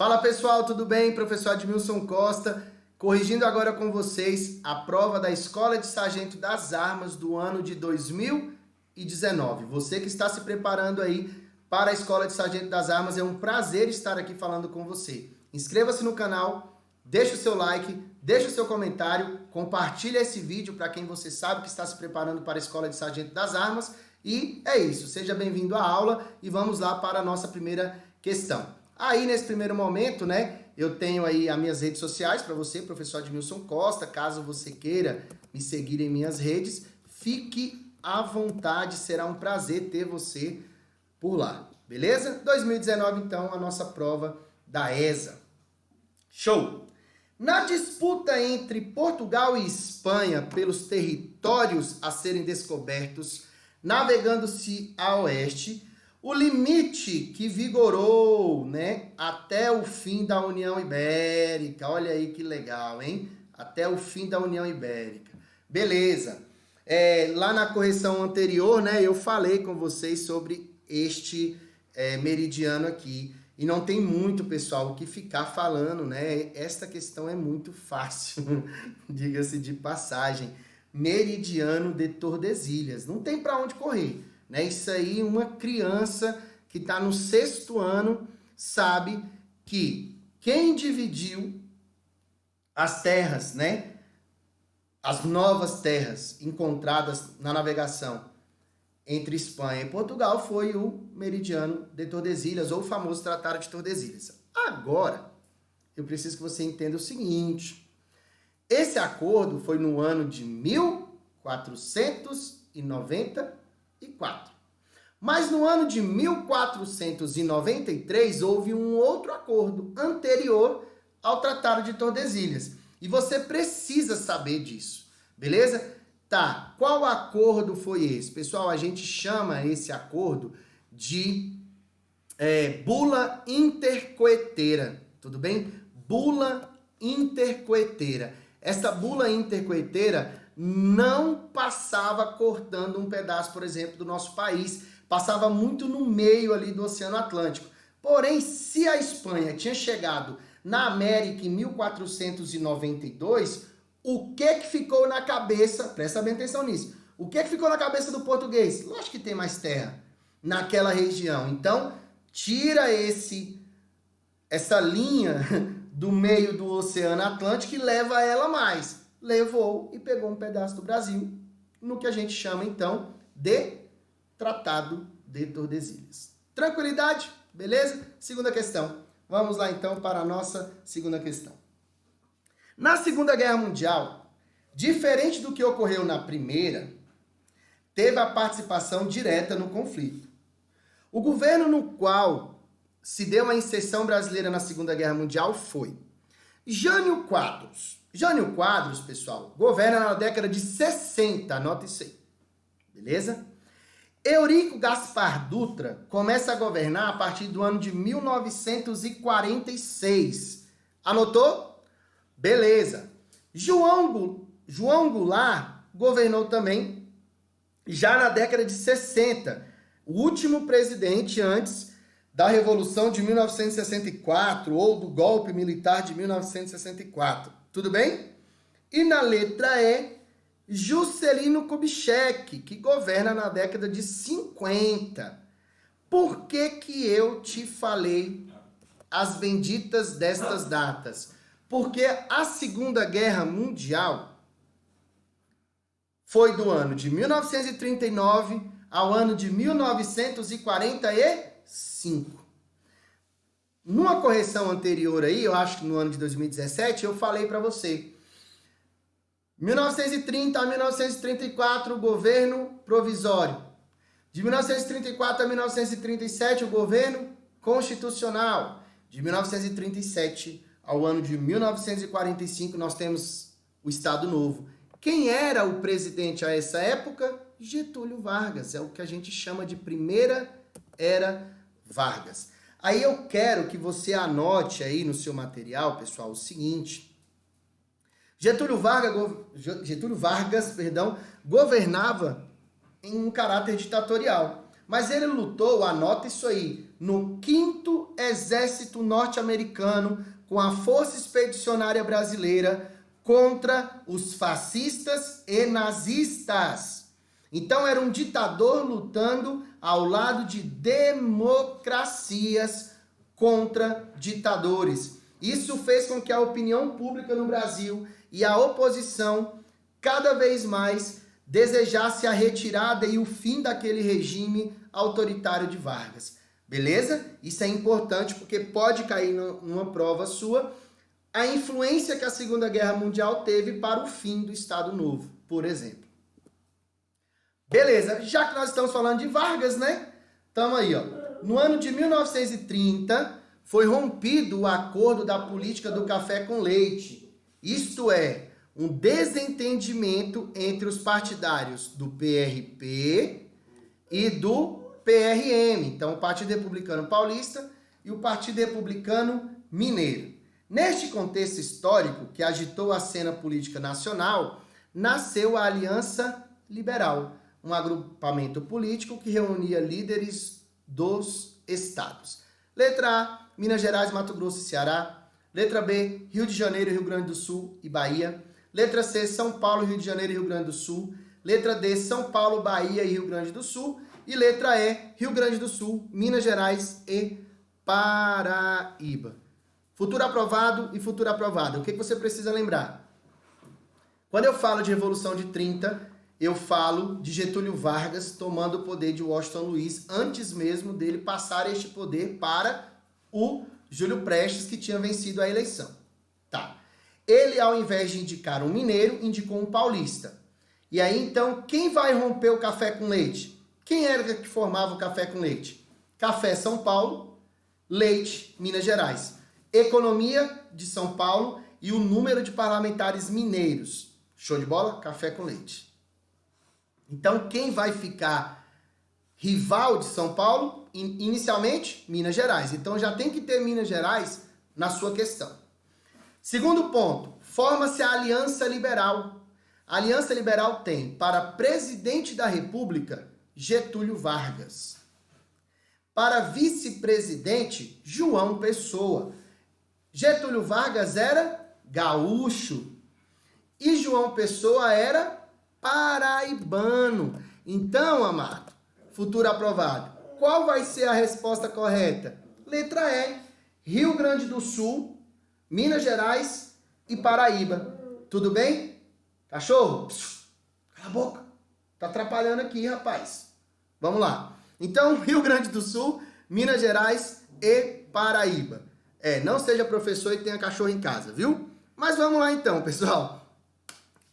Fala pessoal, tudo bem? Professor Admilson Costa, corrigindo agora com vocês a prova da Escola de Sargento das Armas do ano de 2019. Você que está se preparando aí para a Escola de Sargento das Armas, é um prazer estar aqui falando com você. Inscreva-se no canal, deixa o seu like, deixa o seu comentário, compartilha esse vídeo para quem você sabe que está se preparando para a Escola de Sargento das Armas. E é isso, seja bem-vindo à aula e vamos lá para a nossa primeira questão. Aí, nesse primeiro momento, né, eu tenho aí as minhas redes sociais para você, professor Admilson Costa. Caso você queira me seguir em minhas redes, fique à vontade, será um prazer ter você por lá, beleza? 2019, então, a nossa prova da ESA. Show! Na disputa entre Portugal e Espanha pelos territórios a serem descobertos, navegando-se a oeste, o limite que vigorou, né, até o fim da União Ibérica. Olha aí que legal, hein? Até o fim da União Ibérica. Beleza. Lá na correção anterior, né, eu falei com vocês sobre este meridiano aqui. E não tem muito, pessoal, o que ficar falando, né? Esta questão é muito fácil, diga-se de passagem. Meridiano de Tordesilhas. Não tem para onde correr. Né? Isso aí, uma criança que está no 6º ano sabe que quem dividiu as terras, né? As novas terras encontradas na navegação entre Espanha e Portugal foi o meridiano de Tordesilhas, ou o famoso Tratado de Tordesilhas. Agora, eu preciso que você entenda o seguinte: esse acordo foi no ano de 1494. Mas no ano de 1493 houve um outro acordo anterior ao Tratado de Tordesilhas. E você precisa saber disso, beleza? Tá, qual acordo foi esse? Pessoal, a gente chama esse acordo de bula intercoeteira, tudo bem? Bula intercoeteira. Essa bula intercoeteira não passava cortando um pedaço, por exemplo, do nosso país. Passava muito no meio ali do Oceano Atlântico. Porém, se a Espanha tinha chegado na América em 1492, o que ficou na cabeça, presta bem atenção nisso, o que ficou na cabeça do português? Lógico que tem mais terra naquela região. Então, tira essa linha do meio do Oceano Atlântico e leva ela mais. Levou e pegou um pedaço do Brasil, no que a gente chama, então, de Tratado de Tordesilhas. Tranquilidade? Beleza? Segunda questão. Vamos lá, então, para a nossa segunda questão. Na Segunda Guerra Mundial, diferente do que ocorreu na Primeira, teve a participação direta no conflito. O governo no qual se deu a inserção brasileira na Segunda Guerra Mundial foi Jânio Quadros. Jânio Quadros, pessoal, governa na década de 60, anota isso aí, beleza? Eurico Gaspar Dutra começa a governar a partir do ano de 1946. Anotou? Beleza. João Goulart governou também já na década de 60, o último presidente antes da Revolução de 1964 ou do golpe militar de 1964. Tudo bem? E na letra E, Juscelino Kubitschek, que governa na década de 50. Por que eu te falei as benditas destas datas? Porque a Segunda Guerra Mundial foi do ano de 1939 ao ano de 1945. Numa correção anterior aí, eu acho que no ano de 2017, eu falei para você. 1930 a 1934, o governo provisório. De 1934 a 1937, o governo constitucional. De 1937 ao ano de 1945, nós temos o Estado Novo. Quem era o presidente a essa época? Getúlio Vargas. É o que a gente chama de Primeira Era Vargas. Aí eu quero que você anote aí no seu material, pessoal, o seguinte. Getúlio Vargas, governava em um caráter ditatorial. Mas ele lutou, anota isso aí, no 5º exército norte-americano com a Força Expedicionária Brasileira contra os fascistas e nazistas. Então era um ditador lutando ao lado de democracias contra ditadores. Isso fez com que a opinião pública no Brasil e a oposição cada vez mais desejasse a retirada e o fim daquele regime autoritário de Vargas. Beleza? Isso é importante porque pode cair numa prova sua a influência que a Segunda Guerra Mundial teve para o fim do Estado Novo, por exemplo. Beleza, já que nós estamos falando de Vargas, né? Tamo aí, ó. No ano de 1930, foi rompido o acordo da política do café com leite. Isto é, um desentendimento entre os partidários do PRP e do PRM. Então, o Partido Republicano Paulista e o Partido Republicano Mineiro. Neste contexto histórico que agitou a cena política nacional, nasceu a Aliança Liberal, um agrupamento político que reunia líderes dos estados. Letra A, Minas Gerais, Mato Grosso e Ceará. Letra B, Rio de Janeiro, Rio Grande do Sul e Bahia. Letra C, São Paulo, Rio de Janeiro e Rio Grande do Sul. Letra D, São Paulo, Bahia e Rio Grande do Sul. E letra E, Rio Grande do Sul, Minas Gerais e Paraíba. Futuro aprovado e futuro aprovado. O que você precisa lembrar? Quando eu falo de Revolução de 30, eu falo de Getúlio Vargas tomando o poder de Washington Luiz antes mesmo dele passar este poder para o Júlio Prestes, que tinha vencido a eleição. Tá. Ele, ao invés de indicar um mineiro, indicou um paulista. E aí, então, quem vai romper o café com leite? Quem era que formava o café com leite? Café São Paulo, leite Minas Gerais. Economia de São Paulo e o número de parlamentares mineiros. Show de bola? Café com leite. Então, quem vai ficar rival de São Paulo? Inicialmente, Minas Gerais. Então, já tem que ter Minas Gerais na sua questão. Segundo ponto, forma-se a Aliança Liberal. A Aliança Liberal tem para presidente da República, Getúlio Vargas. Para vice-presidente, João Pessoa. Getúlio Vargas era gaúcho e João Pessoa era paraibano. Então, amado, futuro aprovado, qual vai ser a resposta correta? Letra E, Rio Grande do Sul, Minas Gerais e Paraíba. Tudo bem? Cachorro? Psiu, cala a boca. Tá atrapalhando aqui, rapaz. Vamos lá. Então, Rio Grande do Sul, Minas Gerais e Paraíba. Não seja professor e tenha cachorro em casa, viu? Mas vamos lá então, pessoal.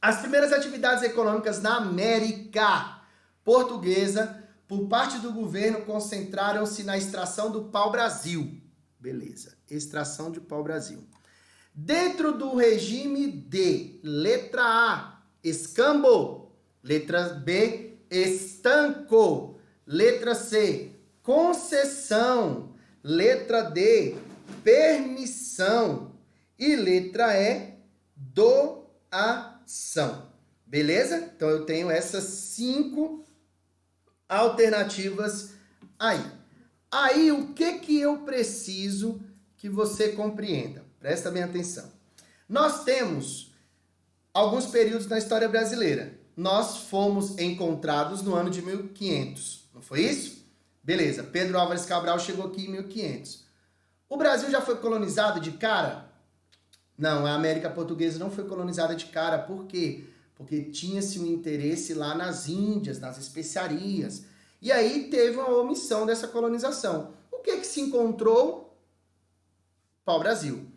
As primeiras atividades econômicas na América Portuguesa, por parte do governo, concentraram-se na extração do pau-brasil. Beleza, extração de pau-brasil. Dentro do regime de letra A, escambo. Letra B, estanco. Letra C, concessão. Letra D, permissão. E letra E, doação. Beleza? Então eu tenho essas 5 alternativas aí. Aí o que eu preciso que você compreenda? Presta bem atenção. Nós temos alguns períodos na história brasileira. Nós fomos encontrados no ano de 1500. Não foi isso? Beleza. Pedro Álvares Cabral chegou aqui em 1500. O Brasil já foi colonizado de cara? Não, a América Portuguesa não foi colonizada de cara. Por quê? Porque tinha-se um interesse lá nas Índias, nas especiarias. E aí teve uma omissão dessa colonização. O que se encontrou? Pau-brasil.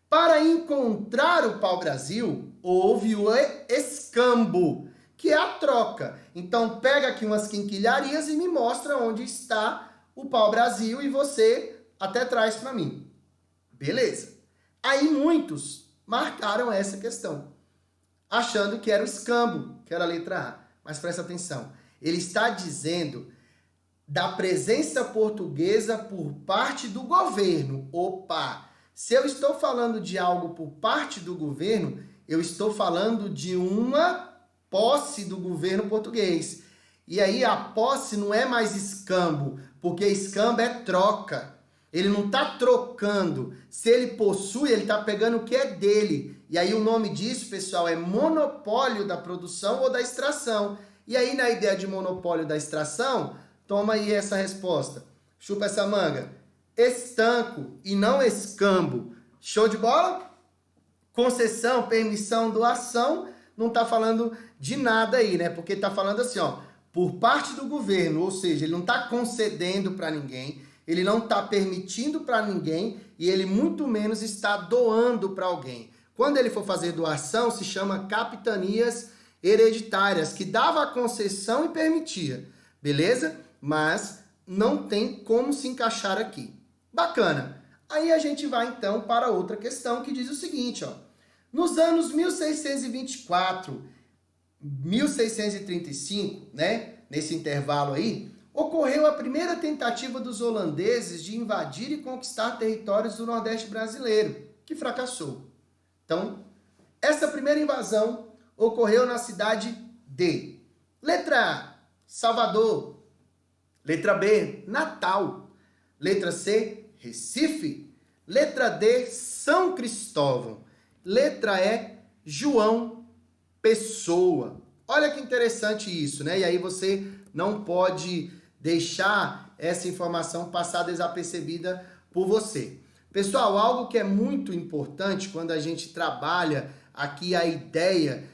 Para encontrar o pau-brasil, houve o escambo, que é a troca. Então pega aqui umas quinquilharias e me mostra onde está o pau-brasil e você até traz para mim. Beleza. Aí muitos marcaram essa questão, achando que era o escambo, que era a letra A. Mas presta atenção, ele está dizendo da presença portuguesa por parte do governo. Opa! Se eu estou falando de algo por parte do governo, eu estou falando de uma posse do governo português. E aí a posse não é mais escambo, porque escambo é troca. Ele não está trocando. Se ele possui, ele está pegando o que é dele. E aí o nome disso, pessoal, é monopólio da produção ou da extração. E aí na ideia de monopólio da extração, toma aí essa resposta. Chupa essa manga. Estanco e não escambo. Show de bola? Concessão, permissão, doação, não está falando de nada aí, né? Porque está falando assim, ó, por parte do governo, ou seja, ele não está concedendo para ninguém, ele não está permitindo para ninguém e ele muito menos está doando para alguém. Quando ele for fazer doação, se chama capitanias hereditárias, que dava a concessão e permitia, beleza? Mas não tem como se encaixar aqui. Bacana. Aí a gente vai então para outra questão que diz o seguinte, ó. Nos anos 1624, 1635, né, nesse intervalo aí, ocorreu a primeira tentativa dos holandeses de invadir e conquistar territórios do Nordeste brasileiro, que fracassou. Então, essa primeira invasão ocorreu na cidade de letra A, Salvador, letra B, Natal, letra C, Recife, letra D, São Cristóvão, letra E, João Pessoa. Olha que interessante isso, né? E aí você não pode deixar essa informação passar desapercebida por você. Pessoal, algo que é muito importante quando a gente trabalha aqui a ideia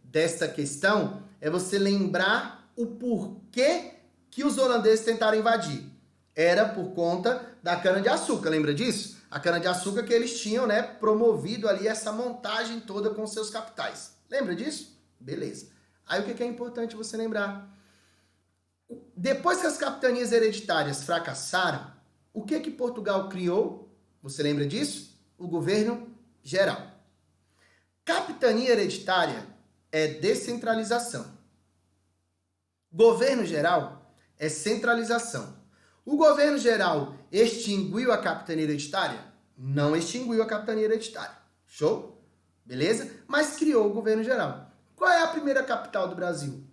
desta questão é você lembrar o porquê que os holandeses tentaram invadir. Era por conta da cana-de-açúcar, lembra disso? A cana-de-açúcar que eles tinham, né, promovido ali essa montagem toda com seus capitais. Lembra disso? Beleza. Aí o que é importante você lembrar? Depois que as capitanias hereditárias fracassaram, o que Portugal criou? Você lembra disso? O governo geral. Capitania hereditária é descentralização. Governo geral é centralização. O governo geral extinguiu a capitania hereditária? Não extinguiu a capitania hereditária. Show? Beleza? Mas criou o governo geral. Qual é a primeira capital do Brasil?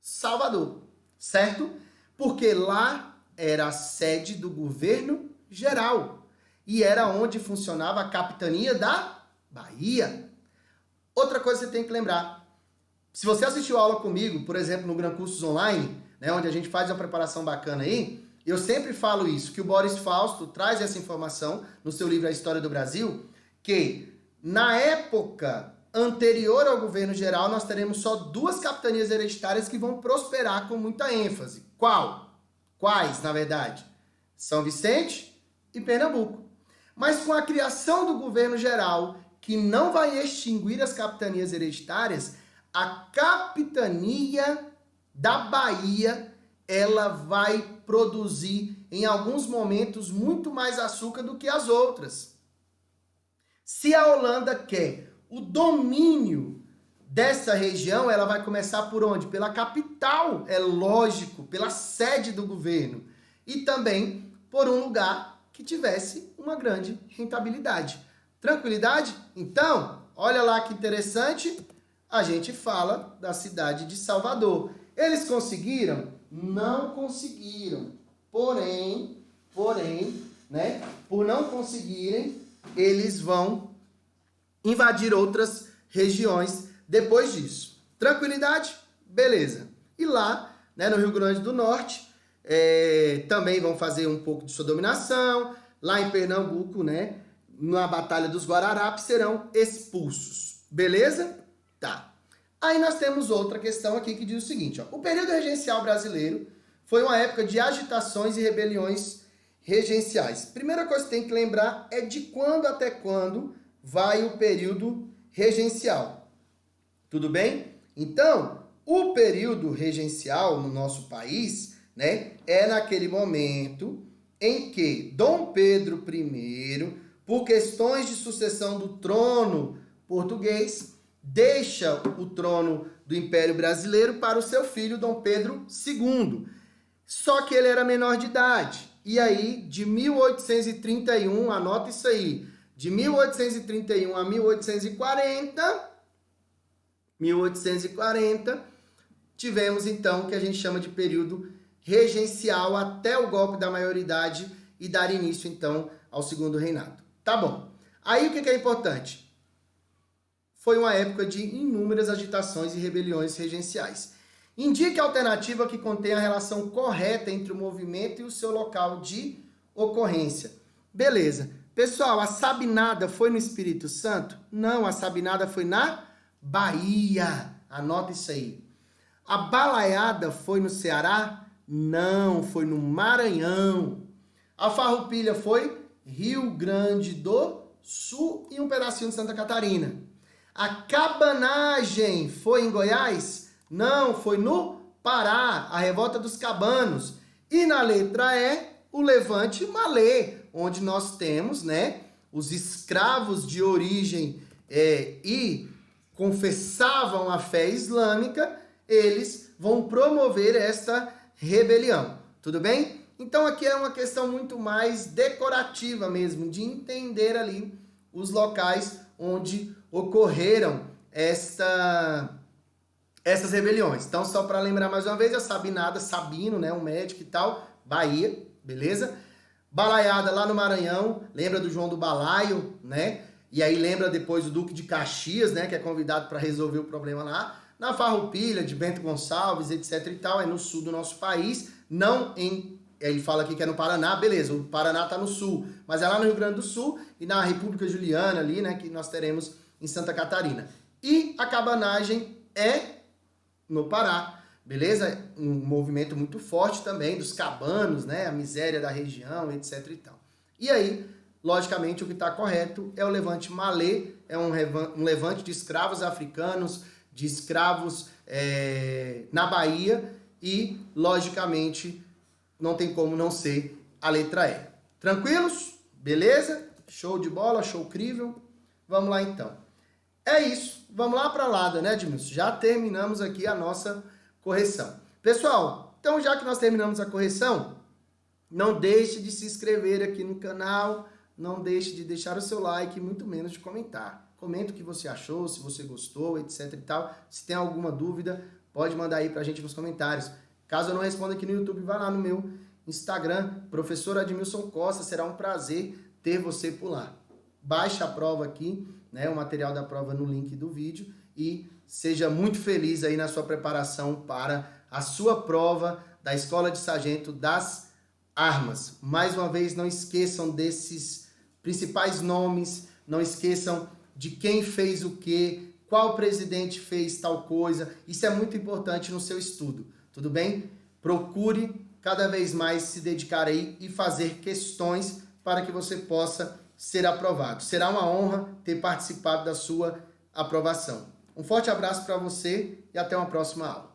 Salvador. Certo? Porque lá era a sede do governo geral. E era onde funcionava a capitania da Bahia. Outra coisa que você tem que lembrar. Se você assistiu aula comigo, por exemplo, no Gran Cursos Online, né, onde a gente faz uma preparação bacana aí, eu sempre falo isso, que o Boris Fausto traz essa informação no seu livro A História do Brasil, que na época anterior ao governo geral nós teremos só 2 capitanias hereditárias que vão prosperar com muita ênfase. Quais, na verdade? São Vicente e Pernambuco. Mas com a criação do governo geral, que não vai extinguir as capitanias hereditárias, a capitania da Bahia, ela vai produzir em alguns momentos muito mais açúcar do que as outras. Se a Holanda quer o domínio dessa região, ela vai começar por onde? Pela capital, é lógico, pela sede do governo. E também por um lugar que tivesse uma grande rentabilidade. Tranquilidade? Então, olha lá que interessante, a gente fala da cidade de Salvador. Eles conseguiram? Não conseguiram. Porém, né, por não conseguirem, eles vão invadir outras regiões depois disso. Tranquilidade? Beleza. E lá, né, no Rio Grande do Norte, também vão fazer um pouco de sua dominação. Lá em Pernambuco, né, na Batalha dos Guararapes, serão expulsos. Beleza? Tá. Aí nós temos outra questão aqui que diz o seguinte, ó. O período regencial brasileiro foi uma época de agitações e rebeliões regenciais. Primeira coisa que tem que lembrar é de quando até quando vai o período regencial. Tudo bem? Então, o período regencial no nosso país, né, é naquele momento em que Dom Pedro I, por questões de sucessão do trono português, deixa o trono do Império Brasileiro para o seu filho Dom Pedro II. Só que ele era menor de idade. E aí, de 1831, anota isso aí, de 1831 a 1840, tivemos então o que a gente chama de período regencial até o golpe da maioridade e dar início, então, ao segundo reinado. Tá bom. Aí o que é importante? Foi uma época de inúmeras agitações e rebeliões regenciais. Indique a alternativa que contém a relação correta entre o movimento e o seu local de ocorrência. Beleza. Pessoal, a Sabinada foi no Espírito Santo? Não, a Sabinada foi na Bahia. Anota isso aí. A Balaiada foi no Ceará? Não, foi no Maranhão. A Farroupilha foi Rio Grande do Sul e um pedacinho de Santa Catarina. A Cabanagem foi em Goiás? Não, foi no Pará, a Revolta dos Cabanos. E na letra E, o Levante Malê, onde nós temos, né, os escravos de origem e confessavam a fé islâmica, eles vão promover esta rebelião. Tudo bem? Então aqui é uma questão muito mais decorativa mesmo, de entender ali os locais onde ocorreram essas rebeliões. Então, só para lembrar mais uma vez, a Sabinada, Sabino, né, um médico e tal, Bahia, beleza? Balaiada lá no Maranhão, lembra do João do Balaio, né? E aí lembra depois o Duque de Caxias, né, que é convidado para resolver o problema lá. Na Farroupilha, de Bento Gonçalves, etc e tal, é no sul do nosso país, não em... Ele fala aqui que é no Paraná, beleza, o Paraná tá no sul, mas é lá no Rio Grande do Sul e na República Juliana ali, né, que nós teremos em Santa Catarina. E a Cabanagem é no Pará, beleza? Um movimento muito forte também dos cabanos, né, a miséria da região, etc e tal. E aí, logicamente, o que está correto é o Levante Malê, é um levante de escravos africanos, de escravos na Bahia e, logicamente, não tem como não ser a letra E. Tranquilos? Beleza? Show de bola, show crível. Vamos lá então. É isso. Vamos lá para lá, né, Edmilson? Já terminamos aqui a nossa correção. Pessoal, então já que nós terminamos a correção, não deixe de se inscrever aqui no canal, não deixe de deixar o seu like, muito menos de comentar. Comenta o que você achou, se você gostou, etc e tal. Se tem alguma dúvida, pode mandar aí pra gente nos comentários. Caso eu não responda aqui no YouTube, vai lá no meu Instagram, Professor Admilson Costa, será um prazer ter você por lá. Baixe a prova aqui, né, o material da prova no link do vídeo e seja muito feliz aí na sua preparação para a sua prova da Escola de Sargento das Armas. Mais uma vez, não esqueçam desses principais nomes, não esqueçam de quem fez o quê, qual presidente fez tal coisa. Isso é muito importante no seu estudo, tudo bem? Procure cada vez mais se dedicar aí e fazer questões para que você possa ser aprovado. Será uma honra ter participado da sua aprovação. Um forte abraço para você e até uma próxima aula.